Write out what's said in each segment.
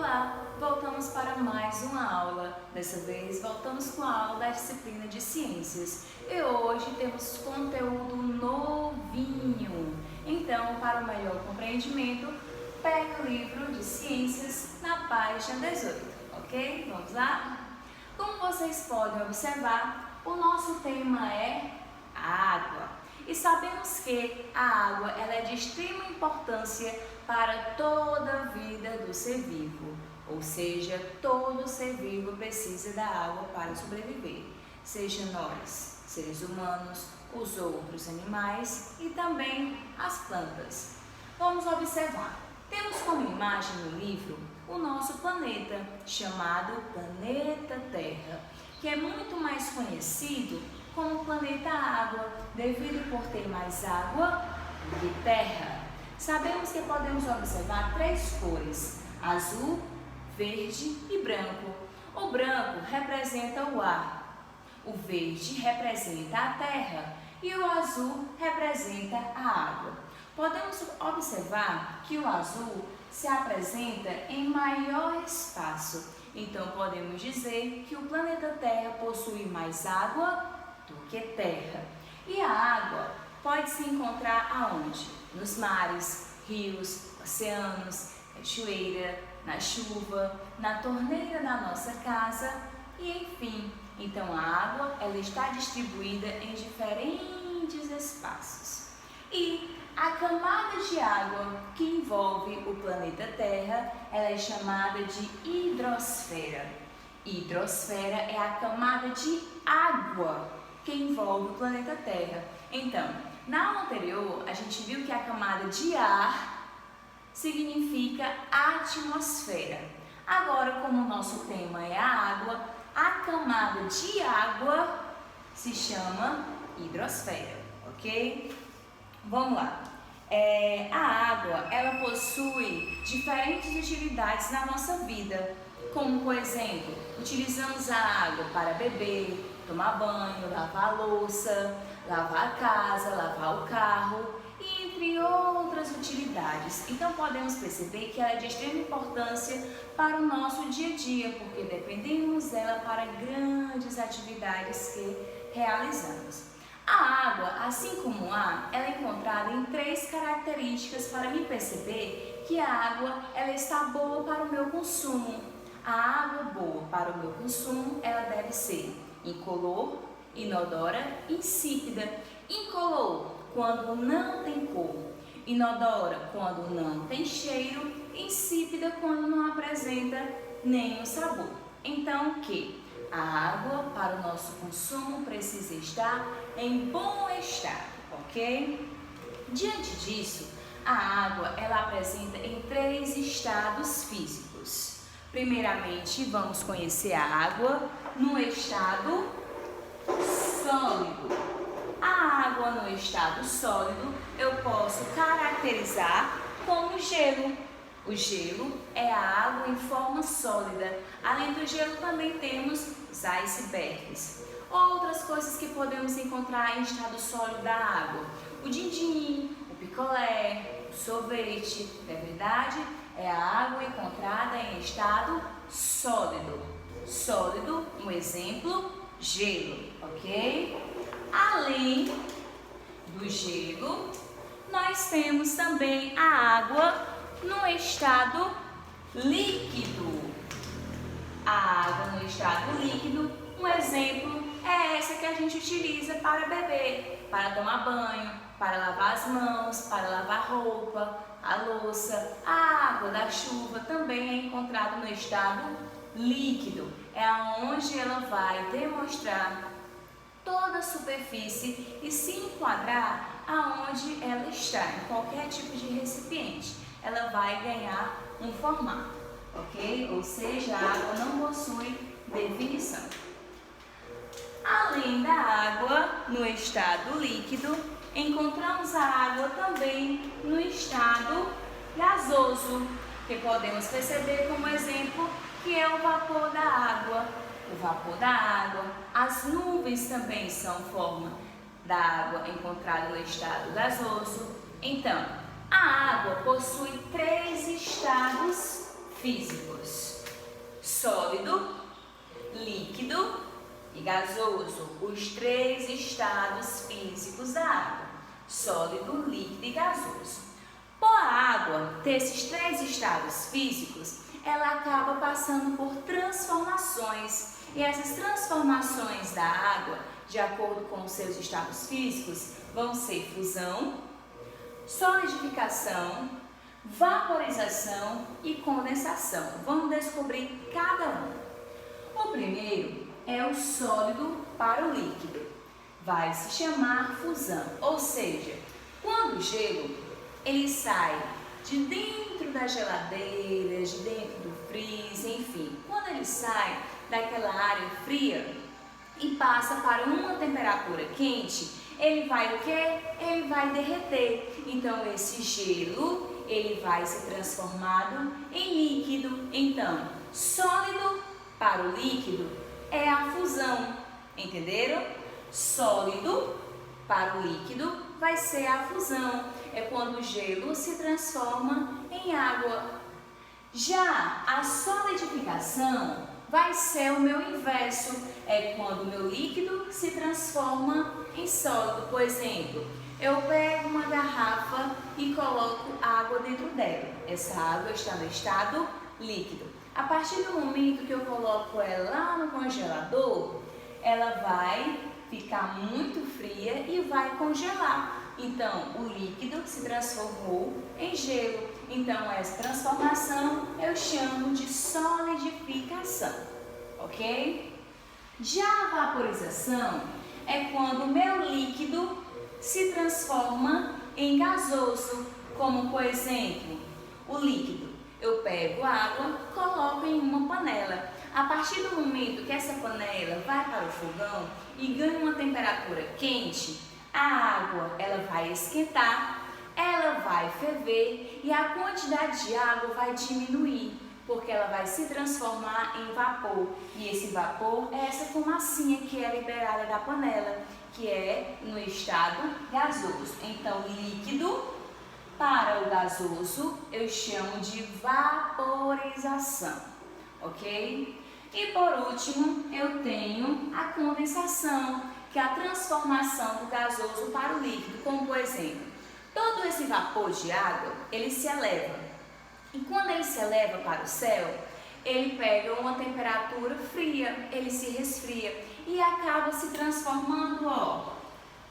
Olá! Voltamos para mais uma aula. Dessa vez voltamos com a aula da disciplina de Ciências. E hoje temos conteúdo novinho. Então, para o melhor compreendimento, pegue o livro de Ciências na página 18, ok? Vamos lá? Como vocês podem observar, o nosso tema é água. E sabemos que a água ela é de extrema importância para toda a vida do ser vivo. Ou seja, todo ser vivo precisa da água para sobreviver. Seja nós, seres humanos, os outros animais e também as plantas. Vamos observar. Temos como imagem no livro o nosso planeta, chamado Planeta Terra, que é muito mais conhecido como planeta água, devido por ter mais água do que terra. Sabemos que podemos observar três cores: azul, verde e branco. O branco representa o ar, o verde representa a terra e o azul representa a água. Podemos observar que o azul se apresenta em maior espaço, então podemos dizer que o planeta Terra possui mais água do que terra. E a água pode se encontrar aonde? Nos mares, rios, oceanos, cachoeira, na chuva, na torneira da nossa casa e enfim. Então a água ela está distribuída em diferentes espaços. E a camada de água que envolve o planeta Terra, ela é chamada de hidrosfera. Hidrosfera é a camada de água que envolve o planeta Terra. Então, na aula anterior, a gente viu que a camada de ar significa atmosfera. Agora, como o nosso tema é a água, a camada de água se chama hidrosfera, ok? Vamos lá. A água, ela possui diferentes utilidades na nossa vida, como, por exemplo, utilizamos a água para beber, tomar banho, lavar a louça, lavar a casa, lavar o carro e entre outras utilidades. Então podemos perceber que ela é de extrema importância para o nosso dia a dia, porque dependemos dela para grandes atividades que realizamos. A água, assim como o ar, ela é encontrada em três características para me perceber que a água ela está boa para o meu consumo. A água boa para o meu consumo, ela deve ser incolor, inodora e insípida. Incolor, quando não tem cor. Inodora, quando não tem cheiro. Insípida, quando não apresenta nenhum sabor. Então, que a água para o nosso consumo precisa estar em bom estado, ok? Diante disso, a água ela apresenta em três estados físicos. Primeiramente, vamos conhecer a água no estado sólido. A água no estado sólido eu posso caracterizar como gelo. O gelo é a água em forma sólida. Além do gelo, também temos os icebergs. Outras coisas que podemos encontrar em estado sólido da água: o din-din, o picolé, o sorvete. Na verdade, é a água encontrada em estado sólido. Sólido, um exemplo, gelo, ok? Além do gelo, nós temos também a água no estado líquido. A água no estado líquido, um exemplo é essa que a gente utiliza para beber, para tomar banho, para lavar as mãos, para lavar roupa, a louça. A água da chuva também é encontrada no estado líquido. É onde ela vai demonstrar toda a superfície e se enquadrar aonde ela está, em qualquer tipo de recipiente. Ela vai ganhar um formato, ok? Ou seja, a água não possui definição. Além da água no estado líquido, encontramos a água também no estado gasoso, que podemos perceber como exemplo que é o vapor da água. O vapor da água, as nuvens também são forma da água encontrada no estado gasoso. Então, a água possui três estados físicos: sólido, líquido e gasoso. Os 3 estados físicos da água: sólido, líquido e gasoso. Por a água ter esses 3 estados físicos, ela acaba passando por transformações. E essas transformações da água, de acordo com os seus estados físicos, vão ser fusão, solidificação, vaporização e condensação. Vamos descobrir cada um. O primeiro é o sólido para o líquido. Vai se chamar fusão, ou seja, quando o gelo ele sai de dentro da geladeira, de dentro do freezer, enfim, quando ele sai daquela área fria e passa para uma temperatura quente, ele vai o quê? Ele vai derreter. Então esse gelo, ele vai ser transformado em líquido. Então, sólido para o líquido é a fusão, entenderam? Sólido para o líquido vai ser a fusão, é quando o gelo se transforma em água. Já a solidificação vai ser o meu inverso, é quando o meu líquido se transforma em sólido. Por exemplo, eu pego uma garrafa e coloco água dentro dela. Essa água está no estado líquido. A partir do momento que eu coloco ela lá no congelador, ela vai ficar muito fria e vai congelar. Então, o líquido se transformou em gelo. Então, essa transformação eu chamo de solidificação, ok? Já a vaporização é quando o meu líquido se transforma em gasoso, como por exemplo, o líquido. Eu pego a água, coloco em uma panela. A partir do momento que essa panela vai para o fogão e ganha uma temperatura quente, a água ela vai esquentar, ela vai ferver e a quantidade de água vai diminuir, porque ela vai se transformar em vapor. E esse vapor é essa fumacinha que é liberada da panela, que é no estado gasoso. Então, líquido para o gasoso eu chamo de vaporização, ok? E por último, eu tenho a condensação, que é a transformação do gasoso para o líquido, como por exemplo, todo esse vapor de água, ele se eleva. E quando ele se eleva para o céu, ele pega uma temperatura fria, ele se resfria e acaba se transformando, ó,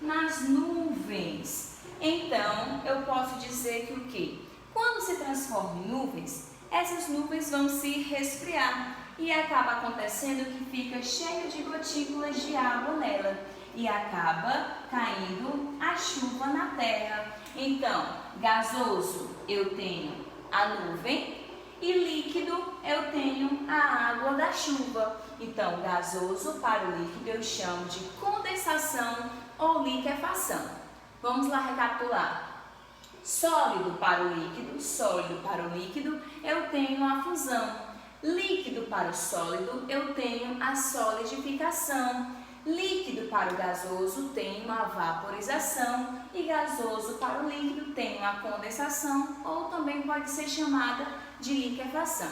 nas nuvens. Então, eu posso dizer que o quê? Quando se transforma em nuvens, essas nuvens vão se resfriar e acaba acontecendo que fica cheio de gotículas de água nela e acaba caindo a chuva na terra. Então, gasoso eu tenho a nuvem e líquido eu tenho a água da chuva. Então, gasoso para o líquido eu chamo de condensação ou liquefação. Vamos lá recapitular. Sólido para o líquido eu tenho a fusão. Líquido para o sólido, eu tenho a solidificação. Líquido para o gasoso, tenho a vaporização. E gasoso para o líquido, tenho a condensação, ou também pode ser chamada de liquefação.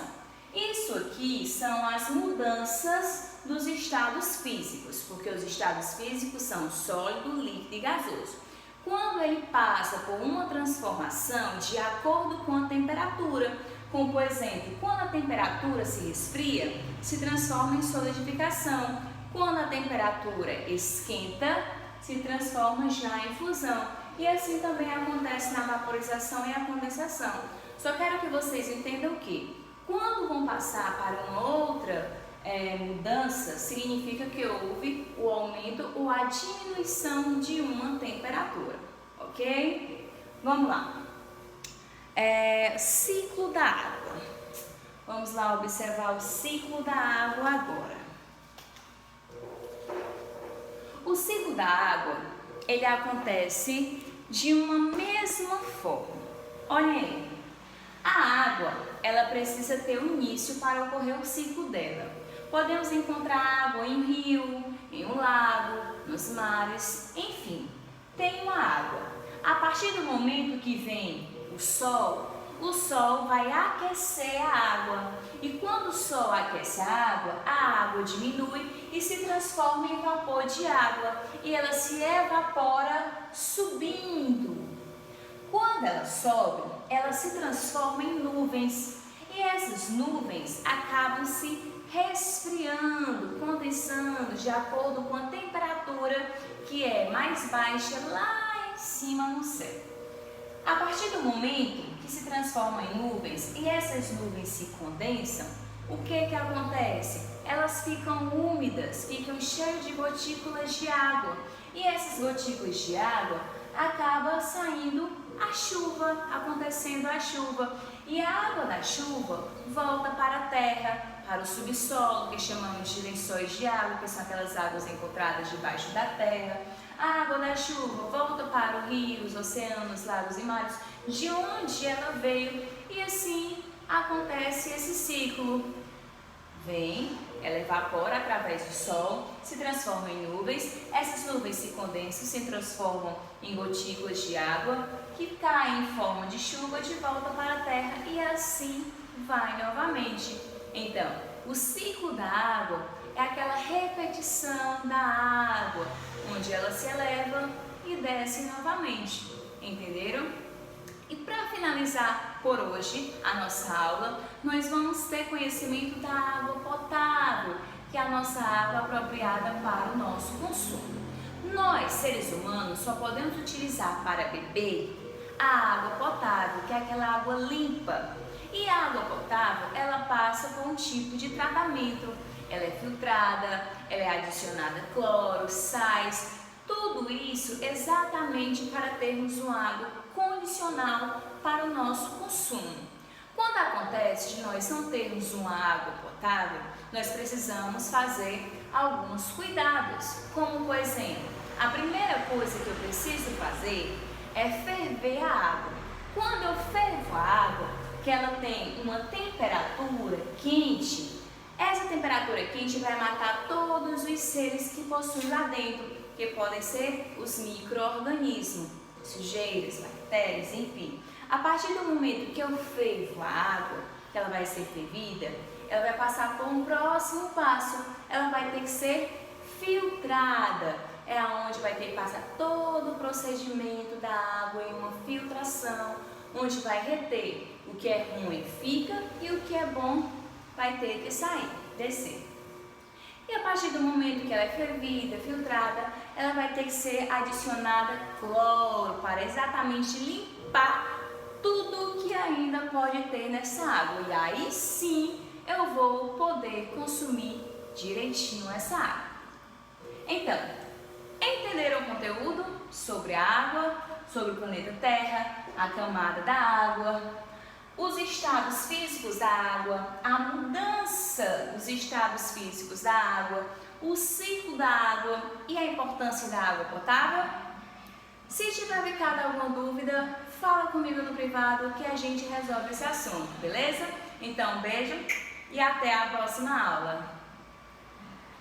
Isso aqui são as mudanças dos estados físicos, porque os estados físicos são sólido, líquido e gasoso. Quando ele passa por uma transformação de acordo com a temperatura, como por exemplo, quando a temperatura se resfria, se transforma em solidificação. Quando a temperatura esquenta, se transforma já em fusão. E assim também acontece na vaporização e a condensação. Só quero que vocês entendam que quando vão passar para uma outra mudança, significa que houve o aumento ou a diminuição de uma temperatura, ok? Vamos lá. Ciclo da água. Vamos lá observar o ciclo da água agora. O ciclo da água, ele acontece de uma mesma forma. Olha aí. A água, ela precisa ter um início para ocorrer o ciclo dela. Podemos encontrar água em um rio, em um lago, nos mares, enfim, tem uma água. A partir do momento que vem o sol, o sol vai aquecer a água. E quando o sol aquece a água diminui e se transforma em vapor de água. E ela se evapora subindo. Quando ela sobe, ela se transforma em nuvens. E essas nuvens acabam se resfriando, condensando de acordo com a temperatura que é mais baixa lá em cima no céu. A partir do momento que se transformam em nuvens e essas nuvens se condensam, o que acontece? Elas ficam úmidas, ficam cheias de gotículas de água. E essas gotículas de água acaba saindo a chuva, acontecendo a chuva. E a água da chuva volta para a terra, para o subsolo, que chamamos de lençóis de água, que são aquelas águas encontradas debaixo da terra. A água da chuva volta para os rios, oceanos, lagos e mares, de onde ela veio, e assim acontece esse ciclo. Vem, ela evapora através do sol, se transforma em nuvens, essas nuvens se condensam, se transformam em gotículas de água, que caem em forma de chuva de volta para a terra e assim vai novamente. Então, o ciclo da água é aquela repetição da água, onde ela se eleva e desce novamente, entenderam? E para finalizar por hoje a nossa aula, nós vamos ter conhecimento da água potável, que é a nossa água apropriada para o nosso consumo. Nós, seres humanos, só podemos utilizar para beber a água potável, que é aquela água limpa. E a água potável, ela passa por um tipo de tratamento. Ela é filtrada, ela é adicionada cloro, sais, tudo isso exatamente para termos uma água condicional para o nosso consumo. Quando acontece de nós não termos uma água potável, nós precisamos fazer alguns cuidados, como por exemplo, a primeira coisa que eu preciso fazer é ferver a água. Quando eu fervo a água, que ela tem uma temperatura quente, essa temperatura quente vai matar todos os seres que possuem lá dentro, que podem ser os micro-organismos, sujeiras, bactérias, enfim. A partir do momento que eu fervo a água, que ela vai ser fervida, ela vai passar por um próximo passo, ela vai ter que ser filtrada. É onde vai ter que passar todo o procedimento da água em uma filtração, onde vai reter o que é ruim fica e o que é bom vai ter que sair, descer. E a partir do momento que ela é fervida, filtrada, ela vai ter que ser adicionada cloro para exatamente limpar tudo que ainda pode ter nessa água. E aí sim eu vou poder consumir direitinho essa água. Então, entenderam o conteúdo sobre a água, sobre o planeta Terra, a camada da água, os estados físicos da água, a mudança dos estados físicos da água, o ciclo da água e a importância da água potável? Se tiver ficado alguma dúvida, fala comigo no privado que a gente resolve esse assunto, beleza? Então, um beijo e até a próxima aula!